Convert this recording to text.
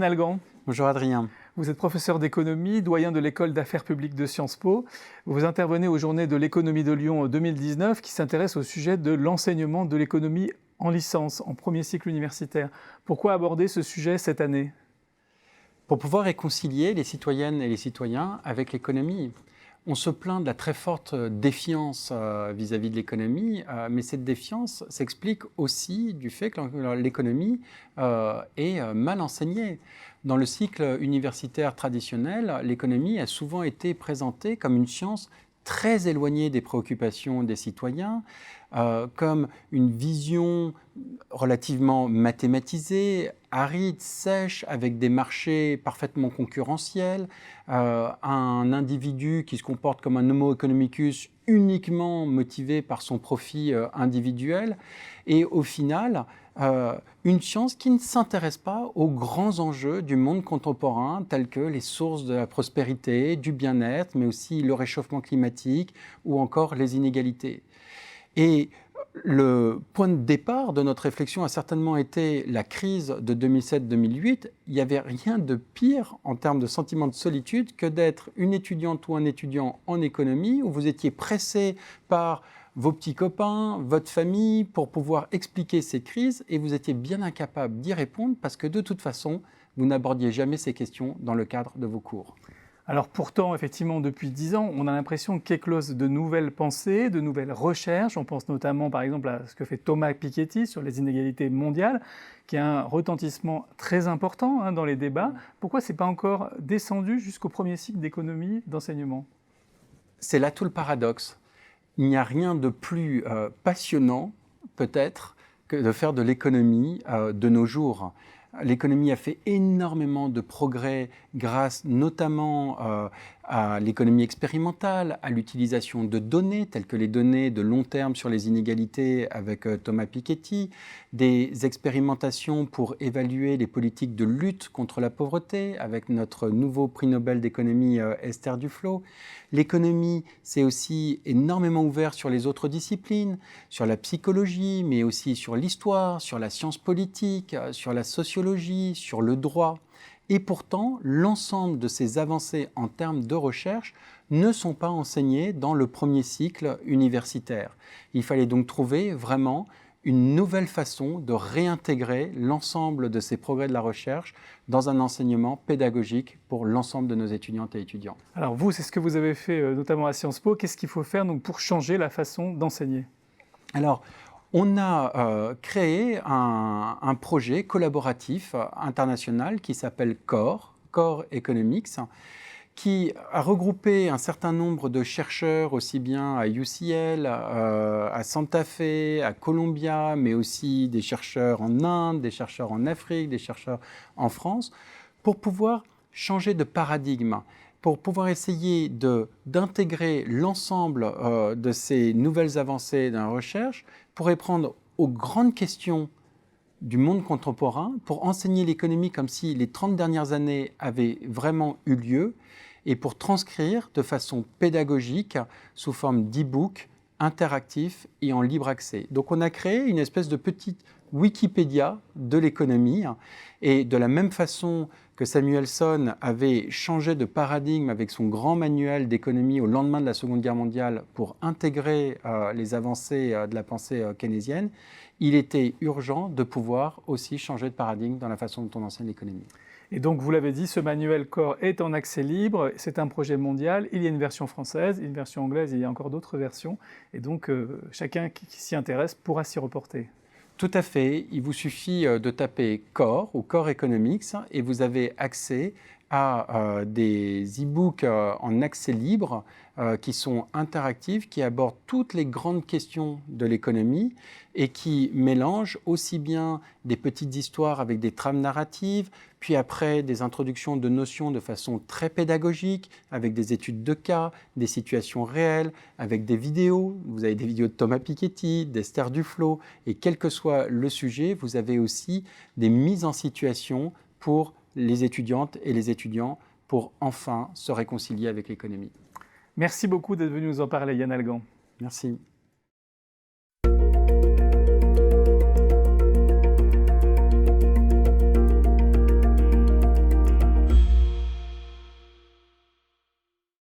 Algan. Bonjour Adrien. Vous êtes professeur d'économie, doyen de l'école d'affaires publiques de Sciences Po. Vous intervenez aux Journées de l'économie de Lyon 2019 qui s'intéresse au sujet de l'enseignement de l'économie en licence, en premier cycle universitaire. Pourquoi aborder ce sujet cette année ? Pour pouvoir réconcilier les citoyennes et les citoyens avec l'économie. On se plaint de la très forte défiance vis-à-vis de l'économie, mais cette défiance s'explique aussi du fait que l'économie est mal enseignée. Dans le cycle universitaire traditionnel, l'économie a souvent été présentée comme une science très éloignée des préoccupations des citoyens, comme une vision relativement mathématisée, aride, sèche, avec des marchés parfaitement concurrentiels, un individu qui se comporte comme un homo economicus uniquement motivé par son profit individuel, et au final, une science qui ne s'intéresse pas aux grands enjeux du monde contemporain, tels que les sources de la prospérité, du bien-être, mais aussi le réchauffement climatique ou encore les inégalités. Et le point de départ de notre réflexion a certainement été la crise de 2007-2008. Il n'y avait rien de pire en termes de sentiment de solitude que d'être une étudiante ou un étudiant en économie où vous étiez pressé par vos petits copains, votre famille, pour pouvoir expliquer ces crises et vous étiez bien incapable d'y répondre parce que de toute façon, vous n'abordiez jamais ces questions dans le cadre de vos cours. Alors pourtant, effectivement, depuis 10 ans, on a l'impression qu'éclosent de nouvelles pensées, de nouvelles recherches. On pense notamment, par exemple, à ce que fait Thomas Piketty sur les inégalités mondiales, qui a un retentissement très important dans les débats. Pourquoi ce n'est pas encore descendu jusqu'au premier cycle d'économie, d'enseignement ? C'est là tout le paradoxe. Il n'y a rien de plus passionnant, peut-être, que de faire de l'économie de nos jours. L'économie a fait énormément de progrès grâce notamment à l'économie expérimentale, à l'utilisation de données telles que les données de long terme sur les inégalités avec Thomas Piketty, des expérimentations pour évaluer les politiques de lutte contre la pauvreté avec notre nouveau prix Nobel d'économie Esther Duflo. L'économie s'est aussi énormément ouverte sur les autres disciplines, sur la psychologie, mais aussi sur l'histoire, sur la science politique, sur la sociologie, sur le droit. Et pourtant, l'ensemble de ces avancées en termes de recherche ne sont pas enseignées dans le premier cycle universitaire. Il fallait donc trouver vraiment une nouvelle façon de réintégrer l'ensemble de ces progrès de la recherche dans un enseignement pédagogique pour l'ensemble de nos étudiantes et étudiants. Alors vous, c'est ce que vous avez fait notamment à Sciences Po. Qu'est-ce qu'il faut faire donc, pour changer la façon d'enseigner ? Alors, on a créé un projet collaboratif international qui s'appelle CORE Economics, qui a regroupé un certain nombre de chercheurs, aussi bien à UCL, à Santa Fe, à Columbia, mais aussi des chercheurs en Inde, des chercheurs en Afrique, des chercheurs en France, pour pouvoir changer de paradigme, pour pouvoir essayer d'intégrer l'ensemble de ces nouvelles avancées dans la recherche, pour répondre aux grandes questions du monde contemporain, pour enseigner l'économie comme si les 30 dernières années avaient vraiment eu lieu, et pour transcrire de façon pédagogique, sous forme d'e-book, interactif et en libre accès. Donc on a créé une espèce de petite Wikipédia de l'économie, et de la même façon que Samuelson avait changé de paradigme avec son grand manuel d'économie au lendemain de la Seconde Guerre mondiale pour intégrer les avancées de la pensée keynésienne, il était urgent de pouvoir aussi changer de paradigme dans la façon dont on enseigne l'économie. Et donc, vous l'avez dit, ce manuel CORE est en accès libre, c'est un projet mondial, il y a une version française, une version anglaise, il y a encore d'autres versions, et donc chacun qui s'y intéresse pourra s'y reporter. Tout à fait, il vous suffit de taper CORE ou CORE Economics et vous avez accès à des e-books en accès libre qui sont interactifs, qui abordent toutes les grandes questions de l'économie et qui mélangent aussi bien des petites histoires avec des trames narratives, puis après des introductions de notions de façon très pédagogique, avec des études de cas, des situations réelles, avec des vidéos. Vous avez des vidéos de Thomas Piketty, d'Esther Duflo, et quel que soit le sujet, vous avez aussi des mises en situation pour les étudiantes et les étudiants pour enfin se réconcilier avec l'économie. Merci beaucoup d'être venu nous en parler, Yann Algan. Merci.